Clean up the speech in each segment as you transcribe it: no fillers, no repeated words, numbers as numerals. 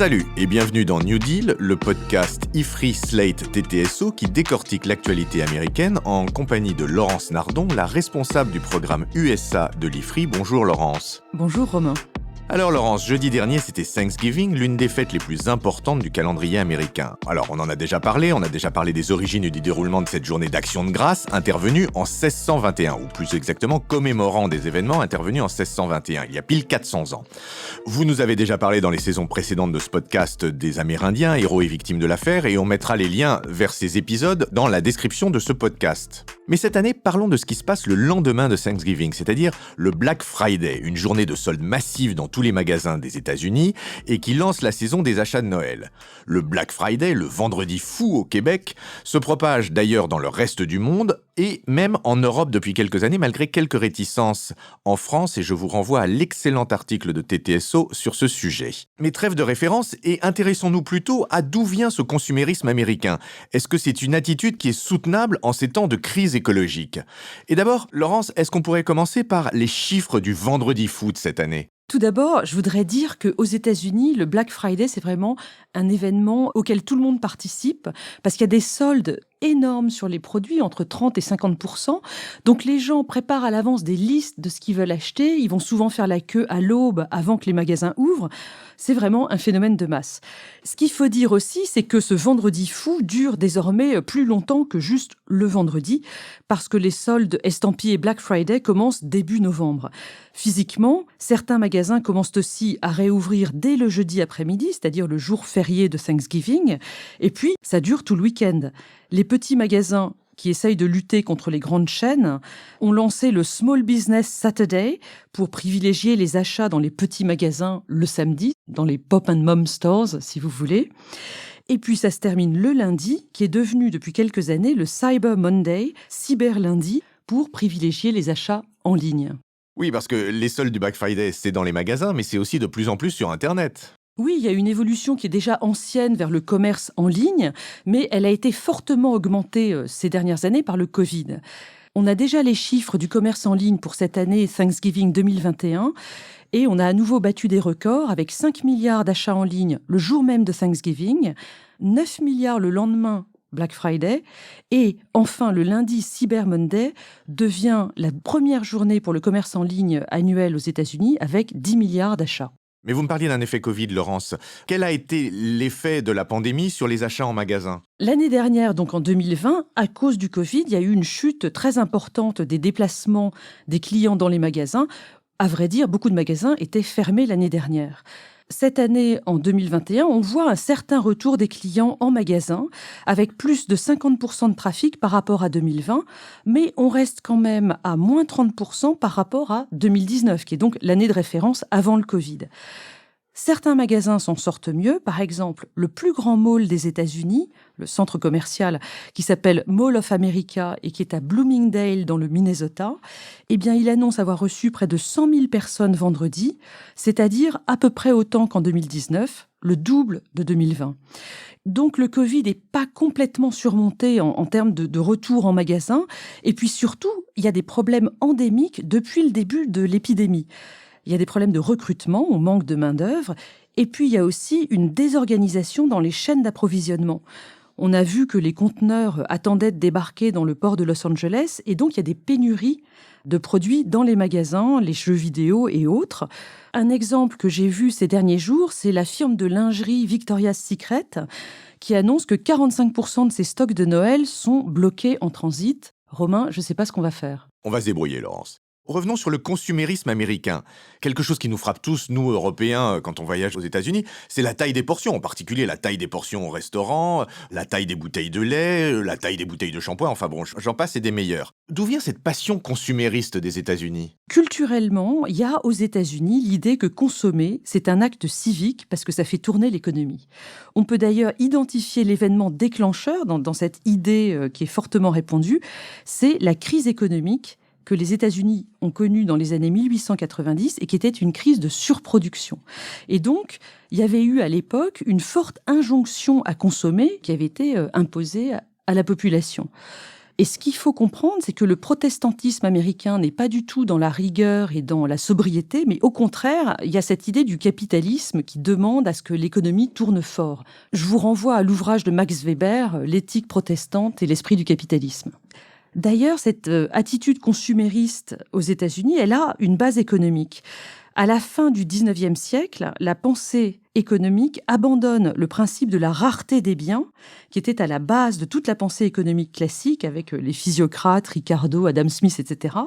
Salut et bienvenue dans New Deal, le podcast IFRI Slate TTSO qui décortique l'actualité américaine en compagnie de Laurence Nardon, la responsable du programme USA de l'IFRI. Bonjour Laurence. Bonjour Romain. Alors Laurence, jeudi dernier c'était Thanksgiving, l'une des fêtes les plus importantes du calendrier américain. Alors on en a déjà parlé, des origines et du déroulement de cette journée d'action de grâce intervenue en 1621, ou plus exactement commémorant des événements intervenus en 1621, il y a pile 400 ans. Vous nous avez déjà parlé dans les saisons précédentes de ce podcast des Amérindiens, héros et victimes de l'affaire, et on mettra les liens vers ces épisodes dans la description de ce podcast. Mais cette année, parlons de ce qui se passe le lendemain de Thanksgiving, c'est-à-dire le Black Friday, une journée de solde massive dans tous les magasins des États-Unis et qui lance la saison des achats de Noël. Le Black Friday, le vendredi fou au Québec, se propage d'ailleurs dans le reste du monde et même en Europe depuis quelques années, malgré quelques réticences en France, et je vous renvoie à l'excellent article de TTSO sur ce sujet. Mais trêve de référence et intéressons-nous plutôt à d'où vient ce consumérisme américain. Est-ce que c'est une attitude qui est soutenable en ces temps de crise écologique ? Et d'abord, Laurence, est-ce qu'on pourrait commencer par les chiffres du vendredi fou de cette année ? Tout d'abord, je voudrais dire qu'aux États-Unis, le Black Friday, c'est vraiment un événement auquel tout le monde participe parce qu'il y a des soldes énormes sur les produits, entre 30 et 50%. Donc les gens préparent à l'avance des listes de ce qu'ils veulent acheter. Ils vont souvent faire la queue à l'aube avant que les magasins ouvrent. C'est vraiment un phénomène de masse. Ce qu'il faut dire aussi, c'est que ce vendredi fou dure désormais plus longtemps que juste le vendredi parce que les soldes estampillés Black Friday commencent début novembre. Physiquement, certains magasins commencent aussi à réouvrir dès le jeudi après-midi, c'est-à-dire le jour férié de Thanksgiving, et puis ça dure tout le week-end. Les petits magasins qui essayent de lutter contre les grandes chaînes ont lancé le Small Business Saturday pour privilégier les achats dans les petits magasins le samedi, dans les Pop and Mom Stores, si vous voulez. Et puis ça se termine le lundi, qui est devenu depuis quelques années le Cyber Monday, cyber lundi, pour privilégier les achats en ligne. Oui, parce que les soldes du Black Friday, c'est dans les magasins, mais c'est aussi de plus en plus sur Internet. Oui, il y a une évolution qui est déjà ancienne vers le commerce en ligne, mais elle a été fortement augmentée ces dernières années par le Covid. On a déjà les chiffres du commerce en ligne pour cette année Thanksgiving 2021 et on a à nouveau battu des records avec 5 milliards d'achats en ligne le jour même de Thanksgiving, 9 milliards le lendemain Black Friday, et enfin le lundi Cyber Monday devient la première journée pour le commerce en ligne annuel aux États-Unis avec 10 milliards d'achats. Mais vous me parliez d'un effet Covid, Laurence. Quel a été l'effet de la pandémie sur les achats en magasin ? L'année dernière, donc en 2020, à cause du Covid, il y a eu une chute très importante des déplacements des clients dans les magasins. À vrai dire, beaucoup de magasins étaient fermés l'année dernière. Cette année, en 2021, on voit un certain retour des clients en magasin, avec plus de 50% de trafic par rapport à 2020, mais on reste quand même à moins 30% par rapport à 2019, qui est donc l'année de référence avant le Covid. Certains magasins s'en sortent mieux. Par exemple, le plus grand mall des États-Unis, le centre commercial qui s'appelle Mall of America et qui est à Bloomingdale dans le Minnesota, eh bien, il annonce avoir reçu près de 100 000 personnes vendredi, c'est-à-dire à peu près autant qu'en 2019, le double de 2020. Donc le Covid n'est pas complètement surmonté en termes de retour en magasin. Et puis surtout, il y a des problèmes endémiques depuis le début de l'épidémie. Il y a des problèmes de recrutement, on manque de main-d'œuvre, et puis il y a aussi une désorganisation dans les chaînes d'approvisionnement. On a vu que les conteneurs attendaient de débarquer dans le port de Los Angeles, et donc il y a des pénuries de produits dans les magasins, les jeux vidéo et autres. Un exemple que j'ai vu ces derniers jours, c'est la firme de lingerie Victoria's Secret, qui annonce que 45% de ses stocks de Noël sont bloqués en transit. Romain, je ne sais pas ce qu'on va faire. On va se débrouiller, Laurence. Revenons sur le consumérisme américain. Quelque chose qui nous frappe tous, nous, Européens, quand on voyage aux États-Unis, c'est la taille des portions, en particulier la taille des portions au restaurant, la taille des bouteilles de lait, la taille des bouteilles de shampoing, enfin bon, j'en passe et des meilleurs. D'où vient cette passion consumériste des États-Unis ? Culturellement, il y a aux États-Unis l'idée que consommer, c'est un acte civique parce que ça fait tourner l'économie. On peut d'ailleurs identifier l'événement déclencheur dans cette idée qui est fortement répandue, c'est la crise économique que les États-Unis ont connue dans les années 1890 et qui était une crise de surproduction. Et donc, il y avait eu à l'époque une forte injonction à consommer qui avait été imposée à la population. Et ce qu'il faut comprendre, c'est que le protestantisme américain n'est pas du tout dans la rigueur et dans la sobriété, mais au contraire, il y a cette idée du capitalisme qui demande à ce que l'économie tourne fort. Je vous renvoie à l'ouvrage de Max Weber, L'éthique protestante et l'esprit du capitalisme. D'ailleurs, cette attitude consumériste aux États-Unis, elle a une base économique. À la fin du XIXe siècle, la pensée économique abandonne le principe de la rareté des biens, qui était à la base de toute la pensée économique classique, avec les physiocrates, Ricardo, Adam Smith, etc.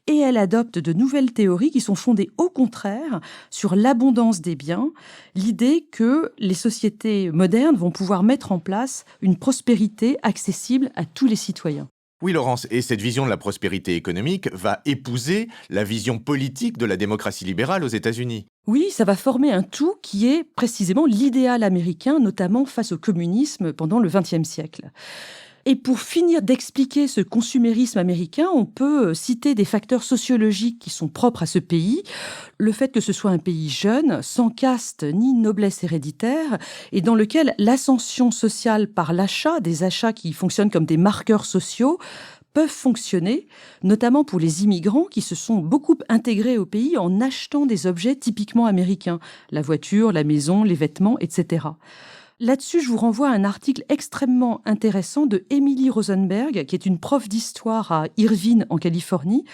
Et elle adopte de nouvelles théories qui sont fondées au contraire sur l'abondance des biens, l'idée que les sociétés modernes vont pouvoir mettre en place une prospérité accessible à tous les citoyens. Oui, Laurence, et cette vision de la prospérité économique va épouser la vision politique de la démocratie libérale aux États-Unis. Oui, ça va former un tout qui est précisément l'idéal américain, notamment face au communisme pendant le XXe siècle. Et pour finir d'expliquer ce consumérisme américain, on peut citer des facteurs sociologiques qui sont propres à ce pays. Le fait que ce soit un pays jeune, sans caste ni noblesse héréditaire, et dans lequel l'ascension sociale par l'achat, des achats qui fonctionnent comme des marqueurs sociaux, peuvent fonctionner, notamment pour les immigrants qui se sont beaucoup intégrés au pays en achetant des objets typiquement américains, la voiture, la maison, les vêtements, etc. Là-dessus, je vous renvoie à un article extrêmement intéressant de Emily Rosenberg, qui est une prof d'histoire à Irvine, en Californie,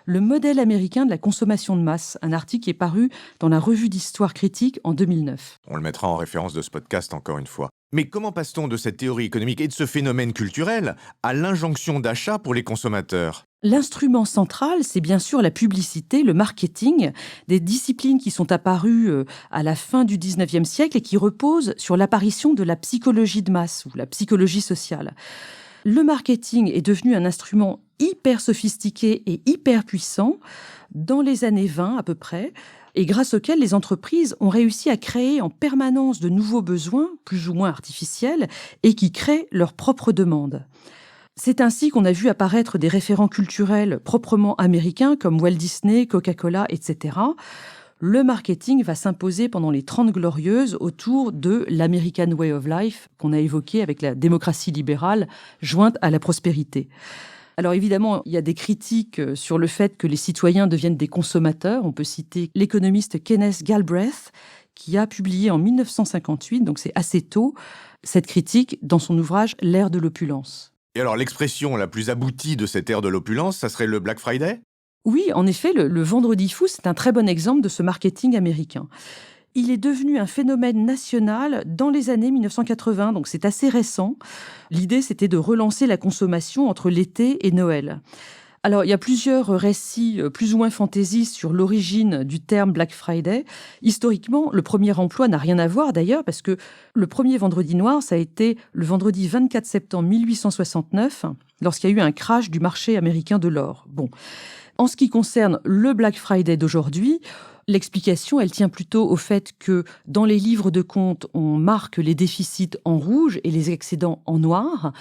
Le modèle américain de la consommation de masse, un article qui est paru dans la Revue d'histoire critique en 2009. On le mettra en référence de ce podcast encore une fois. Mais comment passe-t-on de cette théorie économique et de ce phénomène culturel à l'injonction d'achat pour les consommateurs ? L'instrument central, c'est bien sûr la publicité, le marketing, des disciplines qui sont apparues à la fin du XIXe siècle et qui reposent sur l'apparition de la psychologie de masse ou la psychologie sociale. Le marketing est devenu un instrument hyper sophistiqué et hyper puissant dans les années 20 à peu près, et grâce auquel les entreprises ont réussi à créer en permanence de nouveaux besoins, plus ou moins artificiels, et qui créent leurs propres demandes. C'est ainsi qu'on a vu apparaître des référents culturels proprement américains comme Walt Disney, Coca-Cola, etc. Le marketing va s'imposer pendant les 30 Glorieuses autour de l'American Way of Life qu'on a évoqué avec la démocratie libérale jointe à la prospérité. Alors évidemment, il y a des critiques sur le fait que les citoyens deviennent des consommateurs. On peut citer l'économiste Kenneth Galbraith qui a publié en 1958, donc c'est assez tôt, cette critique dans son ouvrage « L'ère de l'opulence ». Et alors, l'expression la plus aboutie de cette ère de l'opulence, ça serait le Black Friday ? Oui, en effet, le Vendredi fou, c'est un très bon exemple de ce marketing américain. Il est devenu un phénomène national dans les années 1980, donc c'est assez récent. L'idée, c'était de relancer la consommation entre l'été et Noël. Alors, il y a plusieurs récits plus ou moins fantaisistes sur l'origine du terme Black Friday. Historiquement, le premier emploi n'a rien à voir d'ailleurs, parce que le premier vendredi noir, ça a été le vendredi 24 septembre 1869, lorsqu'il y a eu un crash du marché américain de l'or. Bon. En ce qui concerne le Black Friday d'aujourd'hui, l'explication, elle tient plutôt au fait que dans les livres de compte, on marque les déficits en rouge et les excédents en noir.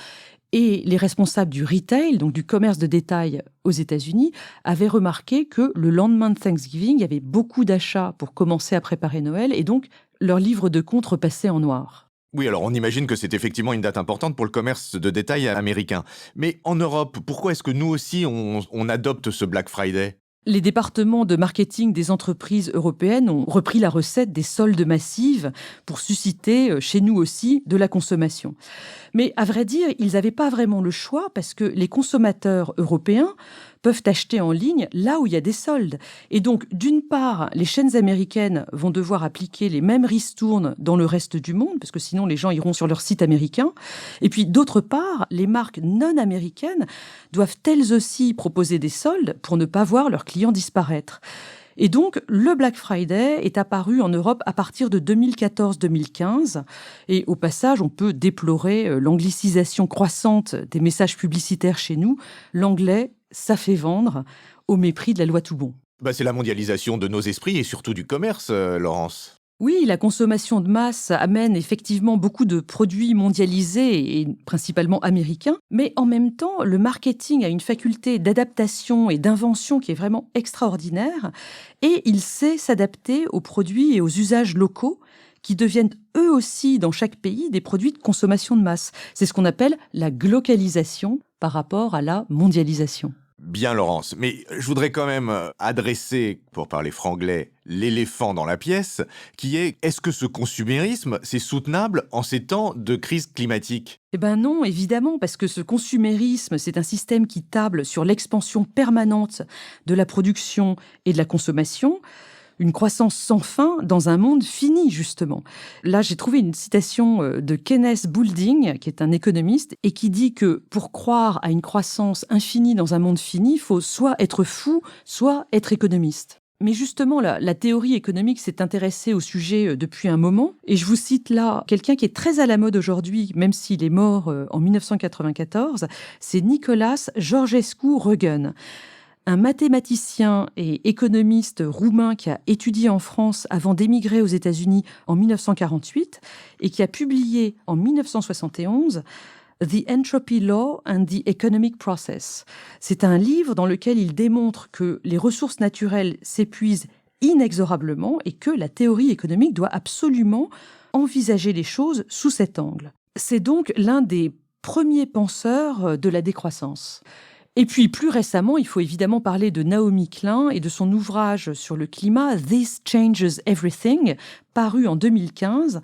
Et les responsables du retail, donc du commerce de détail aux États-Unis, avaient remarqué que le lendemain de Thanksgiving, il y avait beaucoup d'achats pour commencer à préparer Noël, et donc leur livre de compte repassait en noir. Oui, alors on imagine que c'est effectivement une date importante pour le commerce de détail américain. Mais en Europe, pourquoi est-ce que nous aussi on adopte ce Black Friday ? Les départements de marketing des entreprises européennes ont repris la recette des soldes massives pour susciter chez nous aussi de la consommation. Mais à vrai dire, ils n'avaient pas vraiment le choix parce que les consommateurs européens peuvent acheter en ligne là où il y a des soldes. Et donc, d'une part, les chaînes américaines vont devoir appliquer les mêmes ristournes dans le reste du monde, parce que sinon les gens iront sur leur site américain. Et puis, d'autre part, les marques non américaines doivent elles aussi proposer des soldes pour ne pas voir leurs clients disparaître. Et donc, le Black Friday est apparu en Europe à partir de 2014-2015. Et au passage, on peut déplorer l'anglicisation croissante des messages publicitaires chez nous. L'anglais, ça fait vendre, au mépris de la loi tout bon. C'est la mondialisation de nos esprits et surtout du commerce, Laurence. Oui, la consommation de masse amène effectivement beaucoup de produits mondialisés et principalement américains, mais en même temps, le marketing a une faculté d'adaptation et d'invention qui est vraiment extraordinaire et il sait s'adapter aux produits et aux usages locaux qui deviennent eux aussi dans chaque pays des produits de consommation de masse. C'est ce qu'on appelle la glocalisation par rapport à la mondialisation. Bien, Laurence, mais je voudrais quand même adresser, pour parler franglais, l'éléphant dans la pièce, qui est-ce que ce consumérisme, c'est soutenable en ces temps de crise climatique ? Eh bien non, évidemment, parce que ce consumérisme, c'est un système qui table sur l'expansion permanente de la production et de la consommation, une croissance sans fin dans un monde fini, justement. Là, j'ai trouvé une citation de Kenneth Boulding, qui est un économiste, et qui dit que pour croire à une croissance infinie dans un monde fini, il faut soit être fou, soit être économiste. Mais justement, la théorie économique s'est intéressée au sujet depuis un moment. Et je vous cite là quelqu'un qui est très à la mode aujourd'hui, même s'il est mort en 1994, c'est Nicolas Georgescu-Roegen, un mathématicien et économiste roumain qui a étudié en France avant d'émigrer aux États-Unis en 1948 et qui a publié en 1971 The Entropy Law and the Economic Process. C'est un livre dans lequel il démontre que les ressources naturelles s'épuisent inexorablement et que la théorie économique doit absolument envisager les choses sous cet angle. C'est donc l'un des premiers penseurs de la décroissance. Et puis, plus récemment, il faut évidemment parler de Naomi Klein et de son ouvrage sur le climat, This Changes Everything, paru en 2015,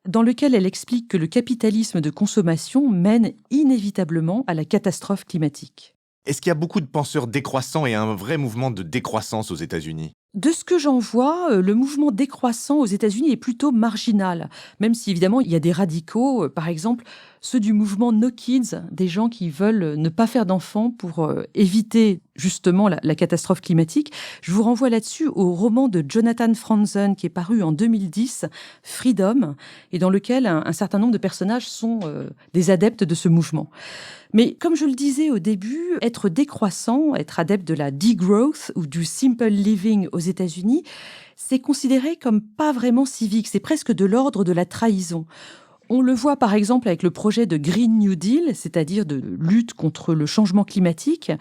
dans lequel elle explique que le capitalisme de consommation mène inévitablement à la catastrophe climatique. Est-ce qu'il y a beaucoup de penseurs décroissants et un vrai mouvement de décroissance aux États-Unis ? De ce que j'en vois, le mouvement décroissant aux États-Unis est plutôt marginal, même si évidemment il y a des radicaux, par exemple ceux du mouvement No Kids, des gens qui veulent ne pas faire d'enfants pour éviter justement la catastrophe climatique. Je vous renvoie là-dessus au roman de Jonathan Franzen qui est paru en 2010, Freedom, et dans lequel un certain nombre de personnages sont des adeptes de ce mouvement. Mais comme je le disais au début, être décroissant, être adepte de la degrowth ou du simple living aux États-Unis, c'est considéré comme pas vraiment civique, c'est presque de l'ordre de la trahison. On le voit par exemple avec le projet de Green New Deal, c'est-à-dire de lutte contre le changement climatique,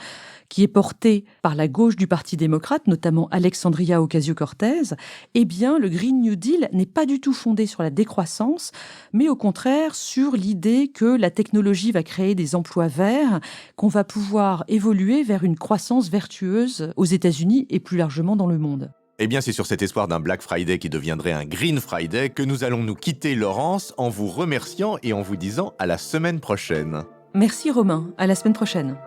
qui est porté par la gauche du Parti démocrate, notamment Alexandria Ocasio-Cortez. Eh bien, le Green New Deal n'est pas du tout fondé sur la décroissance, mais au contraire sur l'idée que la technologie va créer des emplois verts, qu'on va pouvoir évoluer vers une croissance vertueuse aux États-Unis et plus largement dans le monde. Eh bien, c'est sur cet espoir d'un Black Friday qui deviendrait un Green Friday que nous allons nous quitter, Laurence, en vous remerciant et en vous disant à la semaine prochaine. Merci Romain, à la semaine prochaine.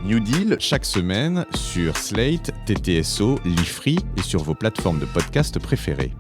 New Deal, chaque semaine, sur Slate, TTSO, Lifree et sur vos plateformes de podcast préférées.